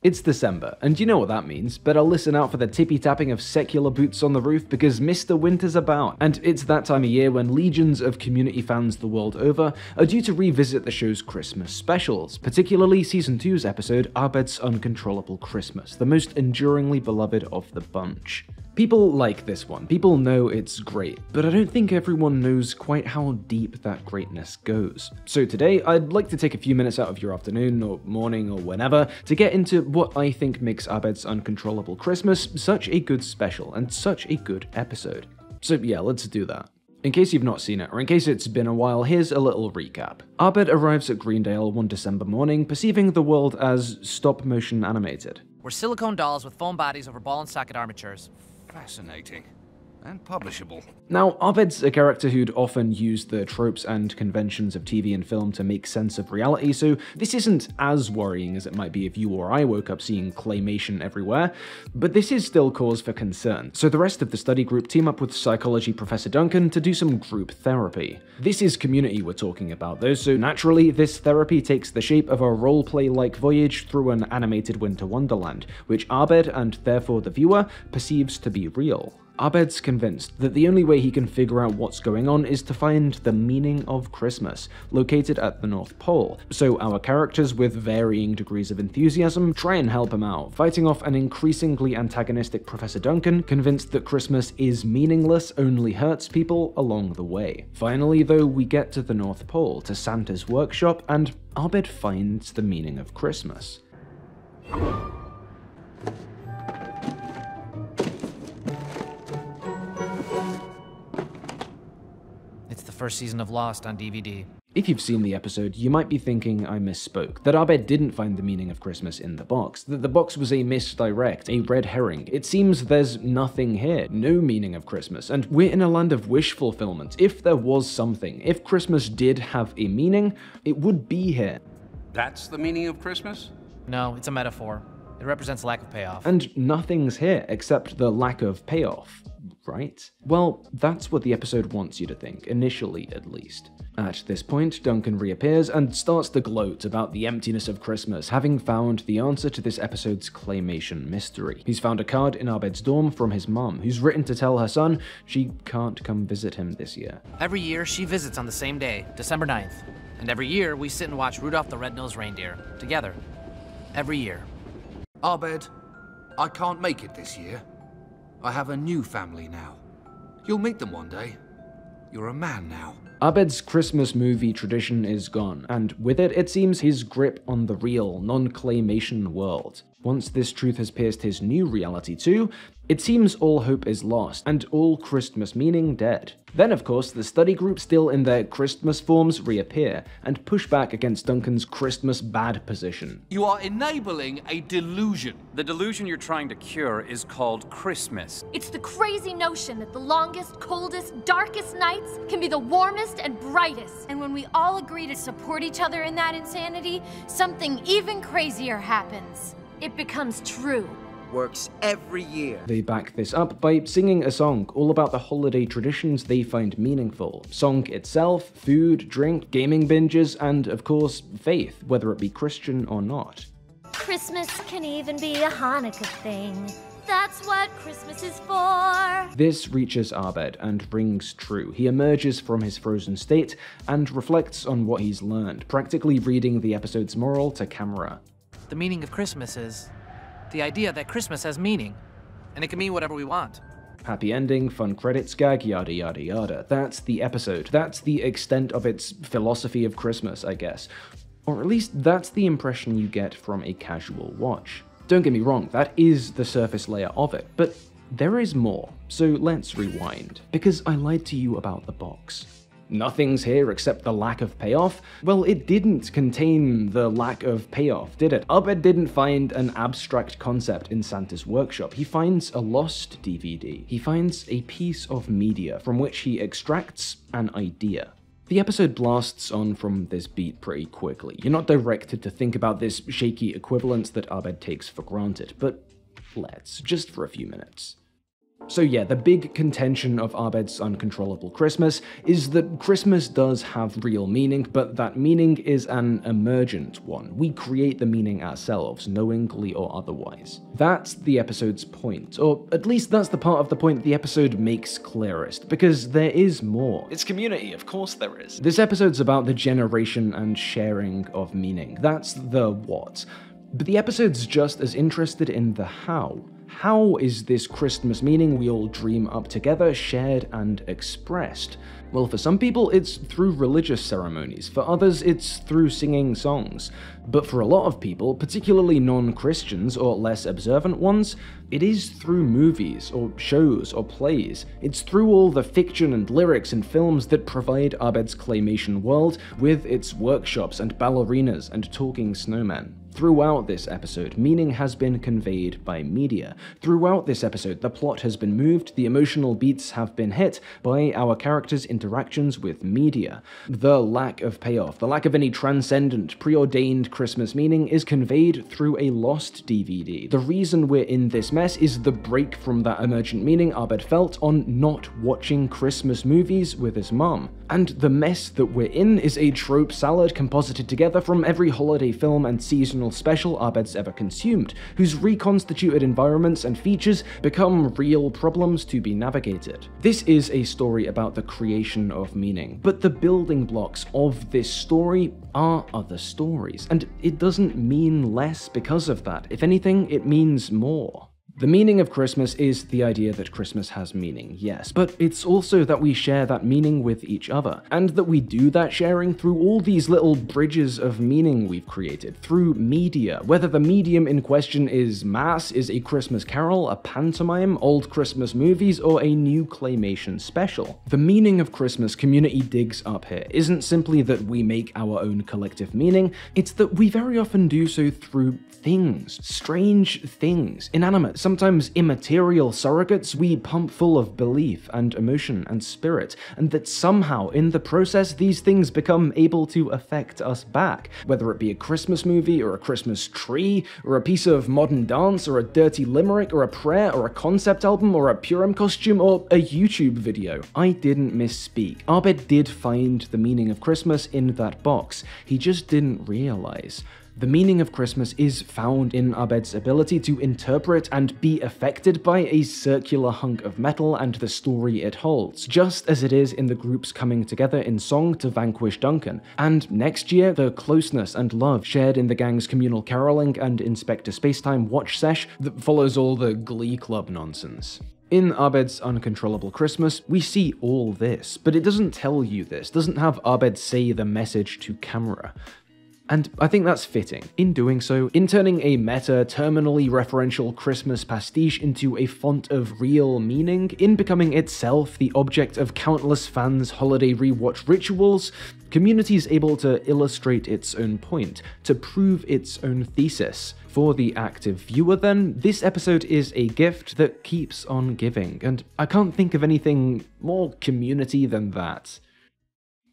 It's December, and you know what that means. Better listen out for the tippy-tapping of secular boots on the roof because Mr. Winter's about. And it's that time of year when legions of community fans the world over are due to revisit the show's Christmas specials, particularly Season 2's episode, Abed's Uncontrollable Christmas, the most enduringly beloved of the bunch. People like this one, people know it's great, but I don't think everyone knows quite how deep that greatness goes. So today, I'd like to take a few minutes out of your afternoon or morning or whenever to get into what I think makes Abed's Uncontrollable Christmas such a good special and such a good episode. So yeah, let's do that. In case you've not seen it, or in case it's been a while, here's a little recap. Abed arrives at Greendale one December morning, perceiving the world as stop-motion animated. We're silicone dolls with foam bodies over ball and socket armatures. Fascinating. And publishable. Now, Abed's a character who'd often use the tropes and conventions of TV and film to make sense of reality, so this isn't as worrying as it might be if you or I woke up seeing claymation everywhere, but this is still cause for concern. So the rest of the study group team up with psychology professor Duncan to do some group therapy. This is community we're talking about though, so naturally this therapy takes the shape of a roleplay-like voyage through an animated winter wonderland, which Abed, and therefore the viewer, perceives to be real. Abed's convinced that the only way he can figure out what's going on is to find the meaning of Christmas, located at the North Pole. So our characters, with varying degrees of enthusiasm, try and help him out, fighting off an increasingly antagonistic Professor Duncan, convinced that Christmas is meaningless, only hurts people along the way. Finally, though, we get to the North Pole, to Santa's workshop, and Abed finds the meaning of Christmas. First season of Lost on DVD. If you've seen the episode, you might be thinking I misspoke, that Abed didn't find the meaning of Christmas in the box, that the box was a misdirect, a red herring. It seems there's nothing here, no meaning of Christmas, and we're in a land of wish fulfillment. If there was something, if Christmas did have a meaning, it would be here. That's the meaning of Christmas? No, it's a metaphor. It represents lack of payoff. And nothing's here except the lack of payoff. Right? Well, that's what the episode wants you to think, initially at least. At this point, Duncan reappears and starts to gloat about the emptiness of Christmas, having found the answer to this episode's claymation mystery. He's found a card in Abed's dorm from his mom, who's written to tell her son she can't come visit him this year. Every year, she visits on the same day, December 9th. And every year, we sit and watch Rudolph the Red-Nosed Reindeer, together. Every year. Abed, I can't make it this year. I have a new family now. You'll meet them one day. You're a man now. Abed's Christmas movie tradition is gone, and with it, it seems his grip on the real, non-claymation world. Once this truth has pierced his new reality too, it seems all hope is lost, and all Christmas meaning dead. Then, of course, the study group, still in their Christmas forms, reappear, and push back against Duncan's Christmas bad position. You are enabling a delusion. The delusion you're trying to cure is called Christmas. It's the crazy notion that the longest, coldest, darkest nights can be the warmest and brightest. And when we all agree to support each other in that insanity, something even crazier happens. It becomes true. Works every year. They back this up by singing a song all about the holiday traditions they find meaningful. Song itself, food, drink, gaming binges, and of course, faith, whether it be Christian or not. Christmas can even be a Hanukkah thing. That's what Christmas is for. This reaches Abed and rings true. He emerges from his frozen state and reflects on what he's learned, practically reading the episode's moral to camera. The meaning of Christmas is the idea that Christmas has meaning, and it can mean whatever we want. Happy ending, fun credits gag, yada yada yada. That's the episode. That's the extent of its philosophy of Christmas, I guess. Or at least that's the impression you get from a casual watch. Don't get me wrong, that is the surface layer of it, but there is more. So let's rewind. Because I lied to you about the box. Nothing's here except the lack of payoff? Well, it didn't contain the lack of payoff, did it? Abed didn't find an abstract concept in Santa's workshop. He finds a lost DVD. He finds a piece of media from which he extracts an idea. The episode blasts on from this beat pretty quickly. You're not directed to think about this shaky equivalence that Abed takes for granted, but let's, just for a few minutes. So yeah, the big contention of Abed's Uncontrollable Christmas is that Christmas does have real meaning, but that meaning is an emergent one. We create the meaning ourselves, knowingly or otherwise. That's the episode's point, or at least that's the part of the point the episode makes clearest, because there is more. It's community, of course there is. This episode's about the generation and sharing of meaning. That's the what. But the episode's just as interested in the how. How is this Christmas meaning we all dream up together shared and expressed? Well, for some people, it's through religious ceremonies. For others, it's through singing songs. But for a lot of people, particularly non-Christians or less observant ones, it is through movies or shows or plays. It's through all the fiction and lyrics and films that provide Abed's claymation world with its workshops and ballerinas and talking snowmen. Throughout this episode, meaning has been conveyed by media. Throughout this episode, the plot has been moved, the emotional beats have been hit by our characters' interactions with media. The lack of payoff, the lack of any transcendent, preordained Christmas meaning is conveyed through a lost DVD. The reason we're in this mess is the break from that emergent meaning Abed felt on not watching Christmas movies with his mom. And the mess that we're in is a trope salad composited together from every holiday film and seasonal special Abed's ever consumed, whose reconstituted environments and features become real problems to be navigated. This is a story about the creation of meaning, but the building blocks of this story are other stories, and it doesn't mean less because of that. If anything, it means more. The meaning of Christmas is the idea that Christmas has meaning, yes, but it's also that we share that meaning with each other, and that we do that sharing through all these little bridges of meaning we've created, through media, whether the medium in question is mass, is a Christmas carol, a pantomime, old Christmas movies, or a new claymation special. The meaning of Christmas community digs up here isn't simply that we make our own collective meaning, it's that we very often do so through things, strange things, inanimate, sometimes immaterial surrogates we pump full of belief and emotion and spirit, and that somehow in the process these things become able to affect us back, whether it be a Christmas movie or a Christmas tree or a piece of modern dance or a dirty limerick or a prayer or a concept album or a Purim costume or a YouTube video. I didn't misspeak. Abed did find the meaning of Christmas in that box. He just didn't realize. The meaning of Christmas is found in Abed's ability to interpret and be affected by a circular hunk of metal and the story it holds, just as it is in the groups coming together in song to vanquish Duncan, and next year, the closeness and love shared in the gang's communal caroling and Inspector Spacetime watch sesh that follows all the Glee Club nonsense. In Abed's Uncontrollable Christmas, we see all this, but it doesn't tell you this, doesn't have Abed say the message to camera. And I think that's fitting. In doing so, in turning a meta, terminally referential Christmas pastiche into a font of real meaning, in becoming itself the object of countless fans' holiday rewatch rituals, Community is able to illustrate its own point, to prove its own thesis. For the active viewer then, this episode is a gift that keeps on giving, and I can't think of anything more community than that.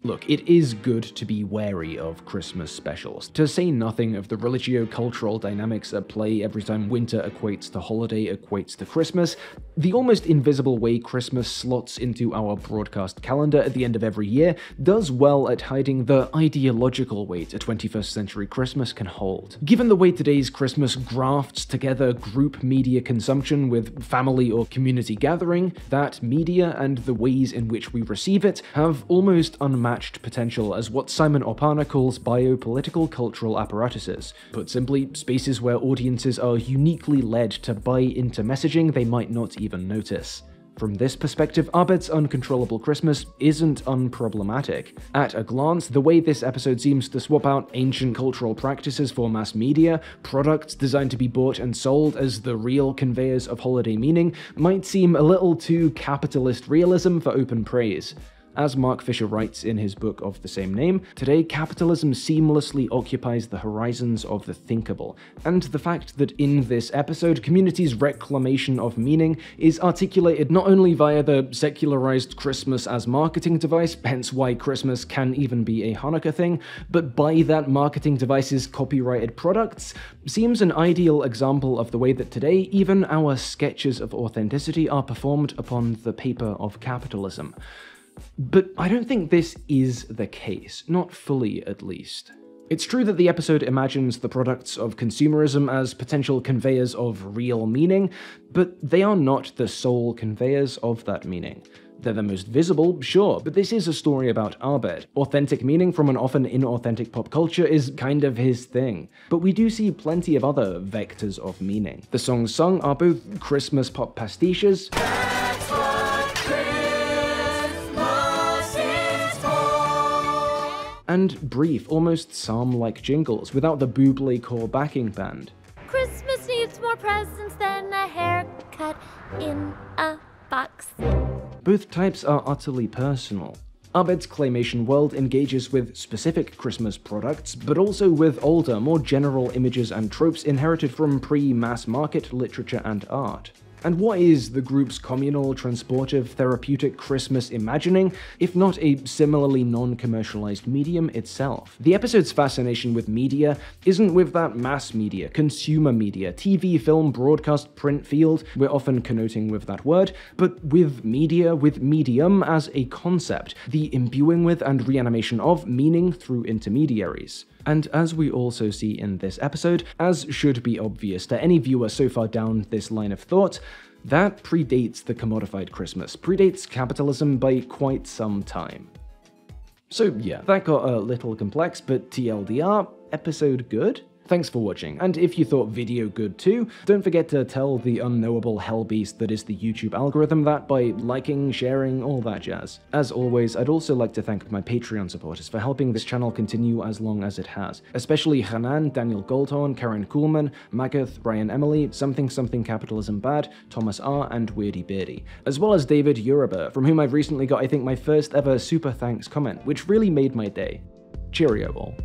Look, it is good to be wary of Christmas specials, to say nothing of the religio-cultural dynamics at play every time winter equates to holiday equates to Christmas, the almost invisible way Christmas slots into our broadcast calendar at the end of every year does well at hiding the ideological weight a 21st century Christmas can hold. Given the way today's Christmas grafts together group media consumption with family or community gathering, that media and the ways in which we receive it have almost unmatched potential as what Simon Opana calls biopolitical cultural apparatuses. Put simply, spaces where audiences are uniquely led to buy into messaging they might not even notice. From this perspective, Abed's Uncontrollable Christmas isn't unproblematic. At a glance, the way this episode seems to swap out ancient cultural practices for mass media, products designed to be bought and sold as the real conveyors of holiday meaning, might seem a little too capitalist realism for open praise. As Mark Fisher writes in his book of the same name, today capitalism seamlessly occupies the horizons of the thinkable, and the fact that in this episode, Community's reclamation of meaning is articulated not only via the secularized Christmas as marketing device, hence why Christmas can even be a Hanukkah thing, but by that marketing device's copyrighted products, seems an ideal example of the way that today even our sketches of authenticity are performed upon the paper of capitalism. But I don't think this is the case, not fully at least. It's true that the episode imagines the products of consumerism as potential conveyors of real meaning, but they are not the sole conveyors of that meaning. They're the most visible, sure, but this is a story about Abed. Authentic meaning from an often inauthentic pop culture is kind of his thing. But we do see plenty of other vectors of meaning. The songs sung are both Christmas pop pastiches, That's what Christmas is for. and brief, almost psalm-like jingles without the Bublé core backing band. Christmas needs more presents than a haircut in a box. Both types are utterly personal. Abed's claymation world engages with specific Christmas products, but also with older, more general images and tropes inherited from pre-mass market literature and art. And what is the group's communal, transportive, therapeutic Christmas imagining, if not a similarly non-commercialized medium itself? The episode's fascination with media isn't with that mass media, consumer media, TV, film, broadcast, print field, we're often connoting with that word, but with media, with medium as a concept, the imbuing with and reanimation of meaning through intermediaries. And as we also see in this episode, as should be obvious to any viewer so far down this line of thought, that predates the commodified Christmas, predates capitalism by quite some time. So yeah, that got a little complex, but TLDR, episode good? Thanks for watching, and if you thought video good too, don't forget to tell the unknowable hellbeast that is the YouTube algorithm that by liking, sharing, all that jazz. As always, I'd also like to thank my Patreon supporters for helping this channel continue as long as it has, especially Hanan, Daniel Goldhorn, Karen Kuhlman, Magath, Brian Emily, Something Capitalism Bad, Thomas R, and Weirdy Beardy, as well as David Uriber, from whom I've recently got I think my first ever super thanks comment, which really made my day. Cheerio all.